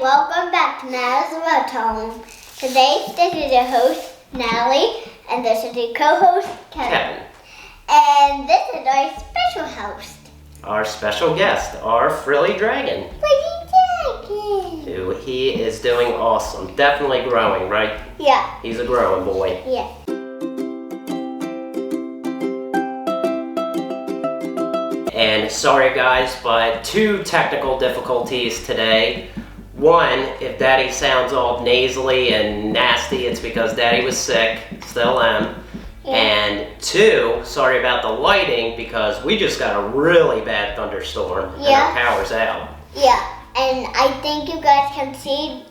welcome back to Natalie's Reptile. Today, this is your host, Natalie, and this is your co-host, Kevin. And this is our special host. Our special guest, our frilly dragon. Who he is doing awesome. Definitely growing, right? Yeah. He's a growing boy. Yeah. And sorry guys, but 2 technical difficulties today. One, if Daddy sounds all nasally and nasty, it's because Daddy was sick, still am. Yeah. And 2, sorry about the lighting, because we just got a really bad thunderstorm and our power's out. Yeah, and I think you guys can see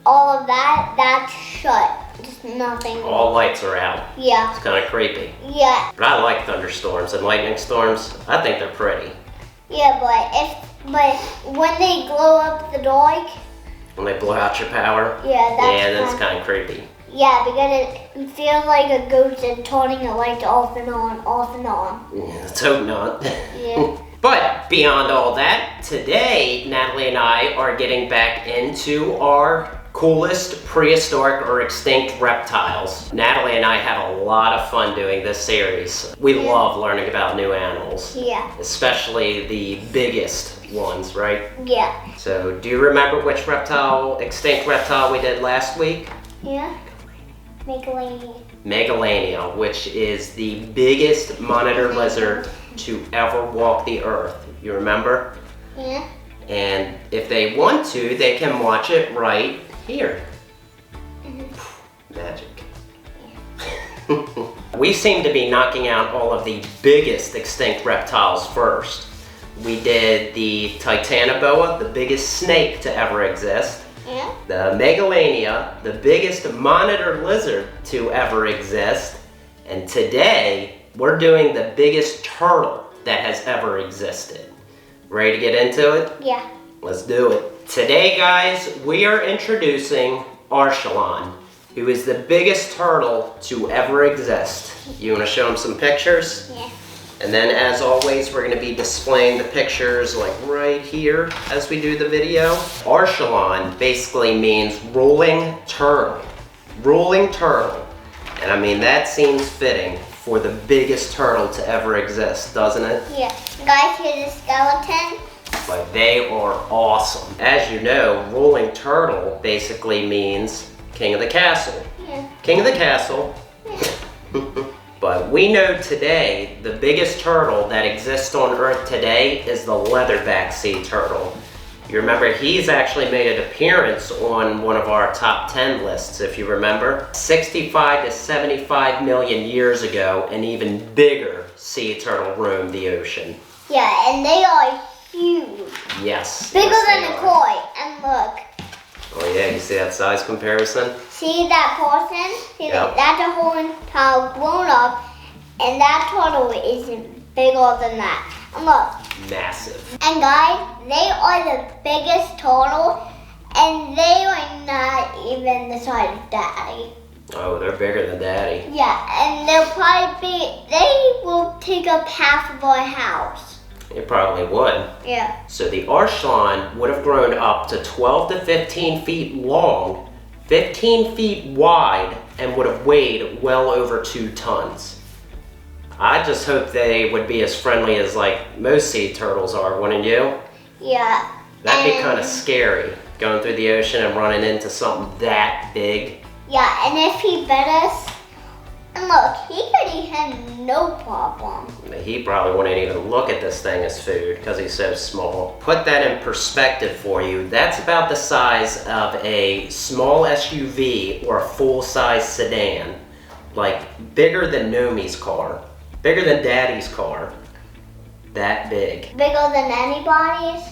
all of that. That's shut. Just nothing. All lights are out. Yeah. It's kind of creepy. Yeah. But I like thunderstorms and lightning storms. I think they're pretty. Yeah, but when they glow up the dark. When they blow out your power. Yeah, that's kind of creepy. Yeah, because it feels like a ghost is turning the lights off and on, off and on. Yeah, let's hope not. Yeah. But beyond all that, today Natalie and I are getting back into our coolest prehistoric or extinct reptiles. Natalie and I have a lot of fun doing this series. We love learning about new animals. Yeah. Especially the biggest ones, right? Yeah. So, do you remember which extinct reptile we did last week? Yeah. Megalania. Megalania, which is the biggest monitor lizard to ever walk the earth. You remember? Yeah. And if they want to, they can watch it right here. Magic. We seem to be knocking out all of the biggest extinct reptiles first. We did the Titanoboa, the biggest snake to ever exist. Yeah. The Megalania, the biggest monitor lizard to ever exist. And today, we're doing the biggest turtle that has ever existed. Ready to get into it? Yeah. Let's do it. Today, guys, we are introducing Archelon, who is the biggest turtle to ever exist. You want to show them some pictures? Yeah. And then, as always, we're going to be displaying the pictures like right here as we do the video. Archelon basically means rolling turtle. Rolling turtle. And I mean, that seems fitting for the biggest turtle to ever exist, doesn't it? Yeah. Guys, here's a skeleton. But they are awesome. As you know, rolling turtle basically means king of the castle. Yeah. King of the castle. But we know today the biggest turtle that exists on Earth today is the Leatherback Sea Turtle. You remember, he's actually made an appearance on one of our top 10 lists, if you remember. 65 to 75 million years ago, an even bigger sea turtle roamed the ocean. Yeah, and they are huge. Yes. Bigger than a koi. And look. Oh yeah, you see that size comparison? See that portion? See Yep. That's a whole entire grown up, and that turtle isn't bigger than that. And look. Massive. And guys, they are the biggest turtle, and they are not even the size of Daddy. Oh, they're bigger than Daddy. Yeah, and they will take up half of our house. It probably would. Yeah. So the Archelon would have grown up to 12 to 15 feet long, 15 feet wide, and would have weighed well over 2 tons. I just hope they would be as friendly as like most sea turtles are, wouldn't you? Yeah. That'd be kind of scary, going through the ocean and running into something that big. Yeah, and if he bit us, and look, he could eat him no problem. He probably wouldn't even look at this thing as food because he's so small. Put that in perspective for you. That's about the size of a small SUV or a full-size sedan. Like bigger than Nomi's car. Bigger than Daddy's car. That big. Bigger than anybody's?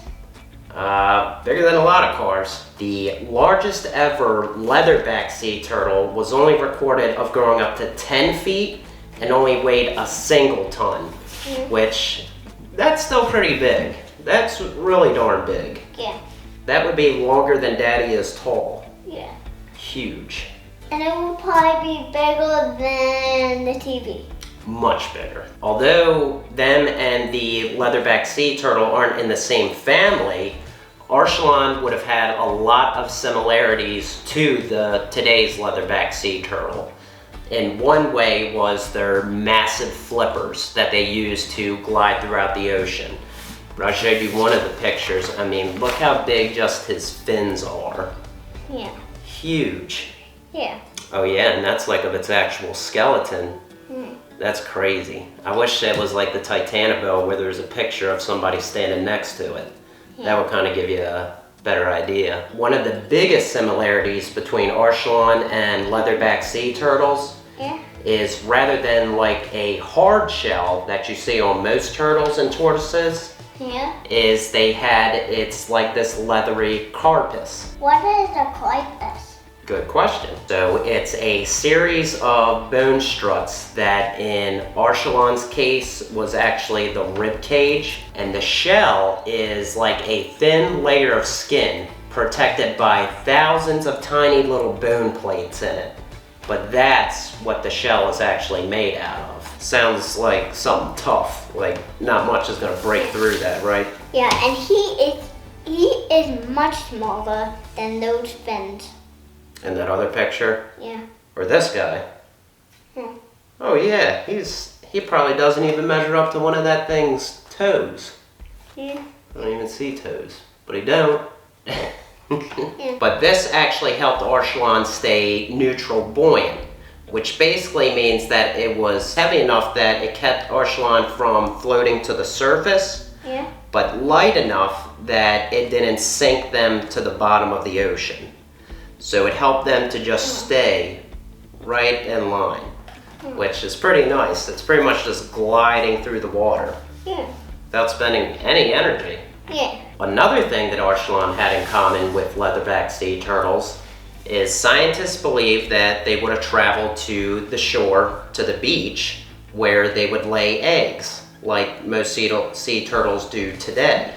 Bigger than a lot of cars. The largest ever leatherback sea turtle was only recorded of growing up to 10 feet and only weighed a single ton, which, that's still pretty big. That's really darn big. Yeah. That would be longer than Daddy is tall. Yeah. Huge. And it will probably be bigger than the TV. Much bigger. Although them and the leatherback sea turtle aren't in the same family, Archelon would have had a lot of similarities to today's leatherback sea turtle. In one way was their massive flippers that they use to glide throughout the ocean. But I showed you one of the pictures. I mean, look how big just his fins are. Yeah. Huge. Yeah. Oh yeah, and that's like of its actual skeleton. That's crazy. I wish it was like the Titanobel where there's a picture of somebody standing next to it. Yeah. That would kind of give you a better idea. One of the biggest similarities between Archelon and leatherback sea turtles is rather than like a hard shell that you see on most turtles and tortoises, is it's like this leathery carapace. What is a carapace? Good question. So it's a series of bone struts that in Archelon's case was actually the rib cage, and the shell is like a thin layer of skin protected by thousands of tiny little bone plates in it. But that's what the shell is actually made out of. Sounds like something tough, like not much is gonna break through that, right? Yeah, and he is much smaller than those fins. In that other picture? Yeah. Or this guy? Oh yeah, he probably doesn't even measure up to one of that thing's toes. Yeah. I don't even see toes, but he don't. Yeah. But this actually helped Archelon stay neutral buoyant, which basically means that it was heavy enough that it kept Archelon from floating to the surface, but light enough that it didn't sink them to the bottom of the ocean. So it helped them to just stay right in line, which is pretty nice. It's pretty much just gliding through the water without spending any energy. Another thing that Archelon had in common with leatherback sea turtles is scientists believe that they would have traveled to the shore, to the beach, where they would lay eggs, like most sea turtles do today.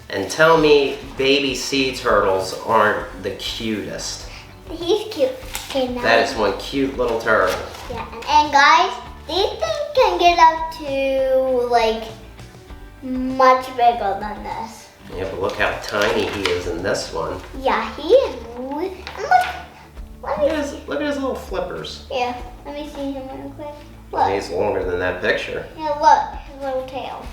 And tell me baby sea turtles aren't the cutest. He's cute. Okay, now that is one cute little turtle. Yeah, and guys, these things can get up to like much bigger than this. Yeah, but look how tiny he is in this one. Yeah, he is. Look Yeah, let me see him real quick. Look. He's longer than that picture. Yeah, look, his little tail.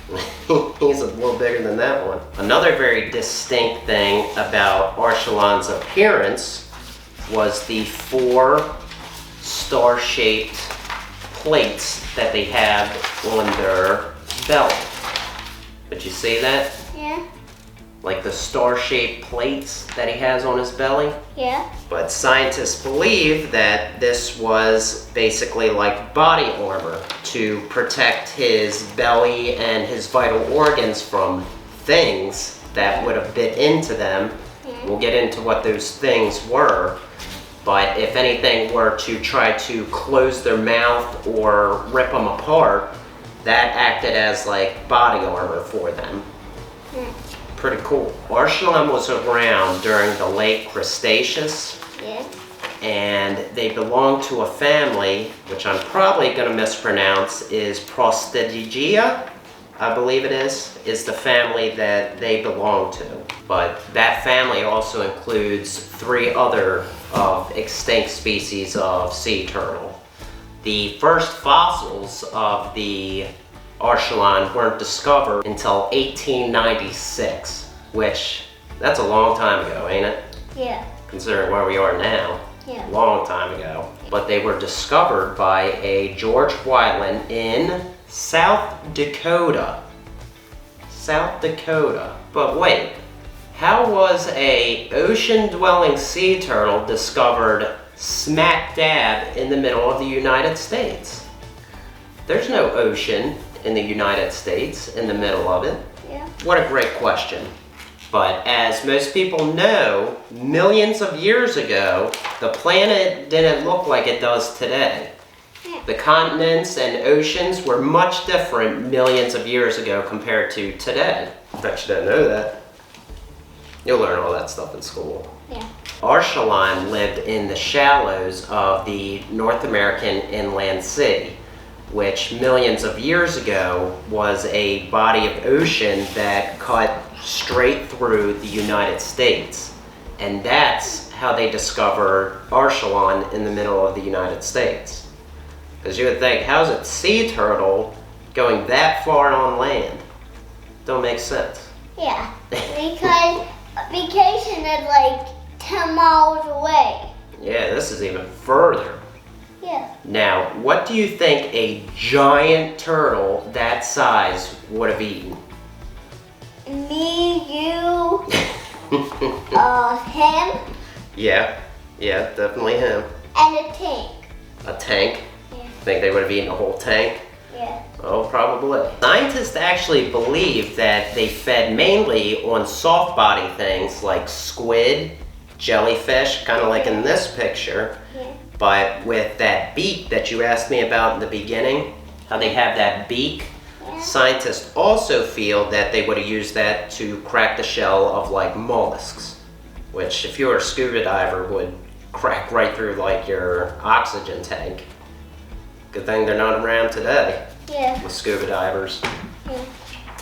He's a little bigger than that one. Another very distinct thing about Archelon's appearance was the 4 star-shaped plates that they have on their belly. Did you see that? Yeah. Like the star-shaped plates that he has on his belly? Yeah. But scientists believe that this was basically like body armor to protect his belly and his vital organs from things that would have bit into them. We'll get into what those things were. But if anything were to try to close their mouth or rip them apart, that acted as like body armor for them. Pretty cool. Archelon was around during the late Cretaceous. Yeah. And they belong to a family, which I'm probably going to mispronounce, is Prostigia, I believe it is the family that they belong to. But that family also includes 3 other extinct species of sea turtle. The first fossils of the Archelon weren't discovered until 1896, which that's a long time ago, ain't it? Yeah. Considering where we are now. Yeah. Long time ago. But they were discovered by a George Weiland in South Dakota. South Dakota. But wait, how was a ocean-dwelling sea turtle discovered smack dab in the middle of the United States? There's no ocean in the United States in the middle of it. Yeah. What a great question. But as most people know, millions of years ago, the planet didn't look like it does today. The continents and oceans were much different millions of years ago compared to today. I bet you didn't know that. You'll learn all that stuff in school. Yeah. Archelon lived in the shallows of the North American inland sea, which millions of years ago was a body of ocean that cut straight through the United States. And that's how they discovered Archelon in the middle of the United States. Because you would think, how's a sea turtle going that far on land? Don't make sense. Yeah, because vacation is like 10 miles away. Yeah, this is even further. Yeah. Now, what do you think a giant turtle that size would have eaten? Me, you, him, Yeah, definitely him. and a tank. A tank? Yeah. Think they would have eaten a whole tank? Yeah. Oh, probably. Scientists actually believe that they fed mainly on soft body things like squid, jellyfish, kind of like in this picture. Yeah. But with that beak that you asked me about in the beginning, how they have that beak, Yeah. scientists also feel that they would have used that to crack the shell of like mollusks, which if you were a scuba diver would crack right through like your oxygen tank. Good thing they're not around today Yeah. with scuba divers. Yeah.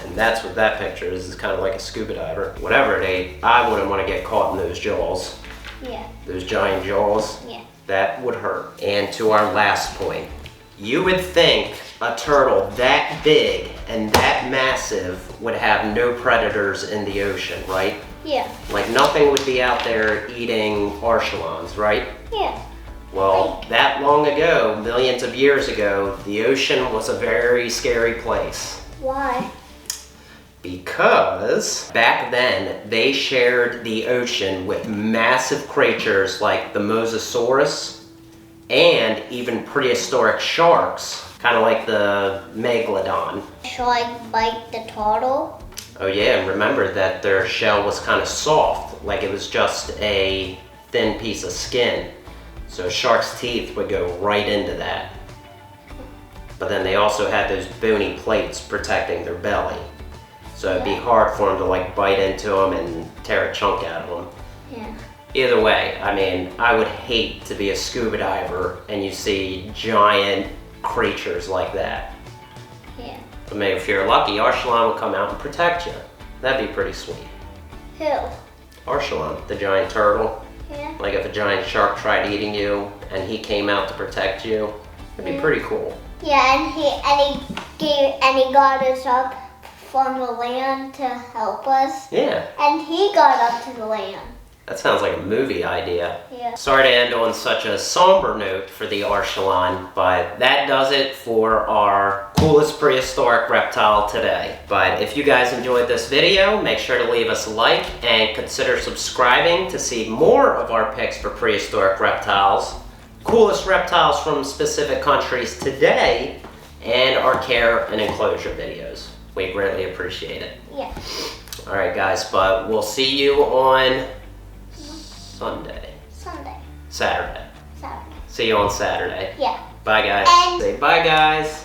And that's what that picture is kind of like a scuba diver. Whatever it ate, I wouldn't want to get caught in those jaws. Yeah. Those giant jaws. Yeah. That would hurt. And to our last point, you would think a turtle that big and that massive would have no predators in the ocean, right? Yeah. Like nothing would be out there eating Archelons, right? Yeah. Well, that long ago, millions of years ago, the ocean was a very scary place. Why? Because back then, they shared the ocean with massive creatures like the Mosasaurus and even prehistoric sharks, kind of like the Megalodon. Shall I bite the turtle? Oh yeah, and remember that their shell was kind of soft, like it was just a thin piece of skin. So a shark's teeth would go right into that. But then they also had those bony plates protecting their belly. So it'd be hard for them to like bite into them and tear a chunk out of them. Yeah. Either way, I mean, I would hate to be a scuba diver and you see giant creatures like that. Yeah. But maybe if you're lucky, Archelon will come out and protect you. That'd be pretty sweet. Who? Archelon, the giant turtle. Yeah. Like if a giant shark tried eating you and he came out to protect you, it'd be pretty cool. Yeah, and he got us up from the land to help us. Yeah, And he got up to the land. that sounds like a movie idea. Yeah. Sorry to end on such a somber note for the Archelon, but that does it for our coolest prehistoric reptile today. But if you guys enjoyed this video, make sure to leave us a like and consider subscribing to see more of our picks for prehistoric reptiles, coolest reptiles from specific countries today, and our care and enclosure videos. We greatly appreciate it. Yeah. All right, guys, but we'll see you on Sunday. Saturday. See you on Saturday. Yeah. Bye, guys. And- Say bye, guys.